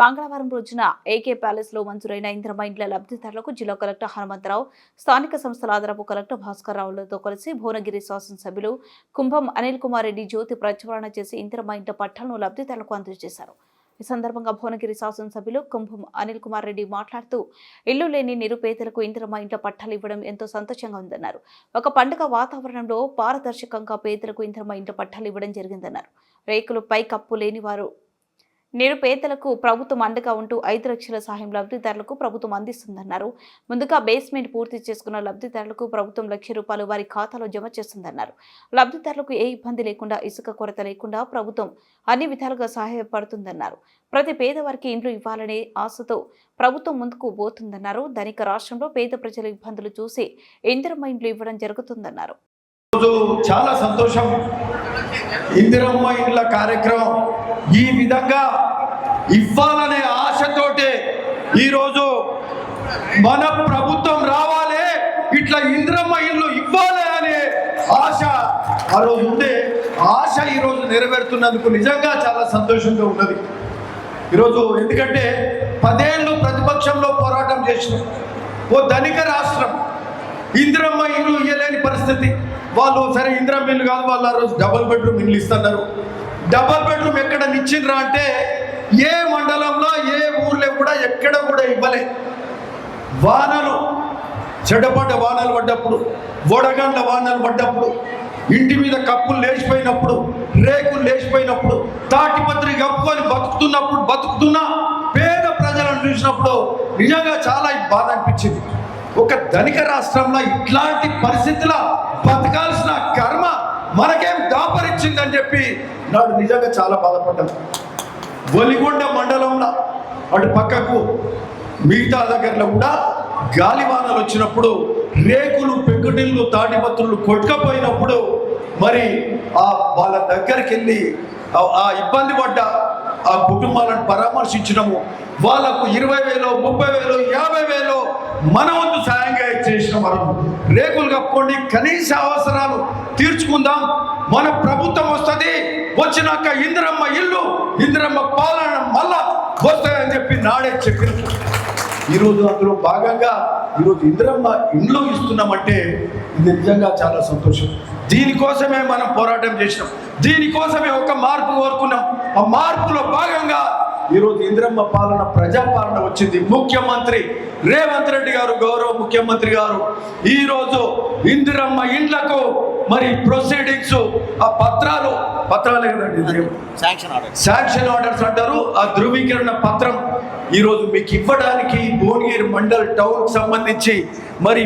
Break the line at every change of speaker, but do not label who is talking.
మంగళవారం రోజున AK palace లో మంజూరైన ఇందిరమ్మ ఇండ్ల లబ్ధిదారులకు జిల్లా కలెక్టర్ హనుమంతరావు, స్థానిక సంస్థల అదనపు కలెక్టర్ భాస్కర్ రావులతో కలిసి భువనగిరి శాసనసభ్యులు కుంభం అనిల్ కుమార్ రెడ్డి జ్యోతి ప్రజ్వలన చేసి ఇందిరమ్మ ఇండ్ల పట్టాలను లబ్ధిదారులకు అందజేశారు. ఈ సందర్భంగా భువనగిరి శాసనసభ్యులు కుంభం అనిల్ కుమార్ రెడ్డి మాట్లాడుతూ ఇల్లు లేని నిరుపేదలకు ఇందిరమ్మ ఇండ్ల పట్టాలు ఇవ్వడం ఎంతో సంతోషంగా ఉందన్నారు. ఒక పండుగ వాతావరణంలో పారదర్శకంగా పేదలకు ఇందిరమ్మ ఇండ్ల పట్టాలు ఇవ్వడం జరిగిందన్నారు. రేకులపై కప్పు లేని వారు నిరుపేదలకు ప్రభుత్వం అండగా ఉంటూ 5 లక్షల సహాయం లబ్ధిదారులకు ప్రభుత్వం అందిస్తుందన్నారు. ముందుగా బేస్మెంట్ పూర్తి చేసుకున్న లబ్ధిదారులకు ప్రభుత్వం ₹1,00,000 వారి ఖాతాలో జమ చేస్తుందన్నారు. లబ్ధిదారులకు ఏ ఇబ్బంది లేకుండా, ఇసుక కొరత లేకుండా ప్రభుత్వం అన్ని విధాలుగా సహాయపడుతుందన్నారు. ప్రతి పేదవారికి ఇండ్లు ఇవ్వాలనే ఆశతో ప్రభుత్వం ముందుకు పోతుందన్నారు. ధనిక రాష్ట్రంలో పేద ప్రజల ఇబ్బందులు చూసి ఇందిరమ్మ ఇండ్లు ఇవ్వడం జరుగుతుందన్నారు.
చాలా సంతోషం. ఇందిరమ్మ ఇండ్ల కార్యక్రమం ఈ విధంగా ఇవ్వాలనే ఆశతోటే ఈరోజు మన ప్రభుత్వం రావాలి, ఇట్లా ఇందిరమ్మ ఇండ్లు ఇవ్వాలి అనే ఆశ ఆ రోజు ఉండే ఆశ ఈరోజు నెరవేరుతున్నందుకు నిజంగా చాలా సంతోషంగా ఉన్నది. ఈరోజు ఎందుకంటే 10 ఏళ్ళు ప్రతిపక్షంలో పోరాటం చేసిన ఓ ధనిక రాష్ట్రం ఇందిరమ్మ ఇల్లు ఇవ్వలేని పరిస్థితి. వాళ్ళు సరే ఇందిరమ్మ ఇల్లు కాదు, వాళ్ళు ఆ రోజు డబుల్ బెడ్రూమ్ ఇల్లు ఇస్తున్నారు. డబుల్ బెడ్రూమ్ ఎక్కడ ఇచ్చిండ్రా అంటే ఏ మండలంలో ఏ ఊర్లో కూడా ఎక్కడ కూడా ఇవ్వలే. వానలు చెడపడ్డ వానలు పడ్డప్పుడు, వడగండ్ల వానలు పడ్డప్పుడు, ఇంటి మీద కప్పులు లేచిపోయినప్పుడు, రేకులు లేచిపోయినప్పుడు, తాటిపత్రి కప్పుకొని బతుకుతున్న పేద ప్రజలను చూసినప్పుడు నిజంగా చాలా బాధ అనిపించింది. ఒక ధనిక రాష్ట్రంలో ఇట్లాంటి పరిస్థితుల బతకాల్సిన కర్మ మనకేం దాపరిచ్చిందని చెప్పి నాడు నిజంగా చాలా బాధపడ్డాను. ఒలిగొండ మండలంలో అటు పక్కకు మిగతా దగ్గరలో కూడా గాలివానలు వచ్చినప్పుడు రేకులు, పెంకుటిల్లు, తాటిపత్రులు కొట్టుకపోయినప్పుడు మరి వాళ్ళ దగ్గరికి వెళ్ళి ఆ ఇబ్బంది పడ్డ ఆ కుటుంబాలను పరామర్శించడము, వాళ్ళకు 20,000, 30,000, 50,000 మన వంతు సాయంగా చేసిన మనం రేకులు కప్పుకోండి, కనీస అవసరాలు తీర్చుకుందాం, మన ప్రభుత్వం వస్తుంది, వచ్చినాక ఇందిరమ్మ ఇల్లు, ఇందిరమ్మ పాలన మళ్ళా వస్తాయని చెప్పి నాడే చెప్పిన ఈరోజు అందులో భాగంగా ఈరోజు ఇందిరమ్మ ఇండ్లు ఇస్తున్నామంటే ఇది నిజంగా చాలా సంతోషం. దీనికోసమే మనం పోరాటం చేసినాం, దీనికోసమే ఒక మార్పు కోరుకున్నాం. ఆ మార్పులో భాగంగా ఈరోజు ఇందిరమ్మ పాలన, ప్రజాపాలన వచ్చింది. ముఖ్యమంత్రి రేవంత్ రెడ్డి గారు, గౌరవ ముఖ్యమంత్రి గారు ఈరోజు ఇందిరమ్మ ఇండ్లకు మరి ప్రొసీడింగ్స్, ఆ పత్రాలే కదండి, శాంక్షన్ ఆర్డర్స్ అంటారు, ఆ ధృవీకరణ పత్రం ఈరోజు మీకు ఇవ్వడానికి భువనగిరి మండల్ టౌన్కి సంబంధించి మరి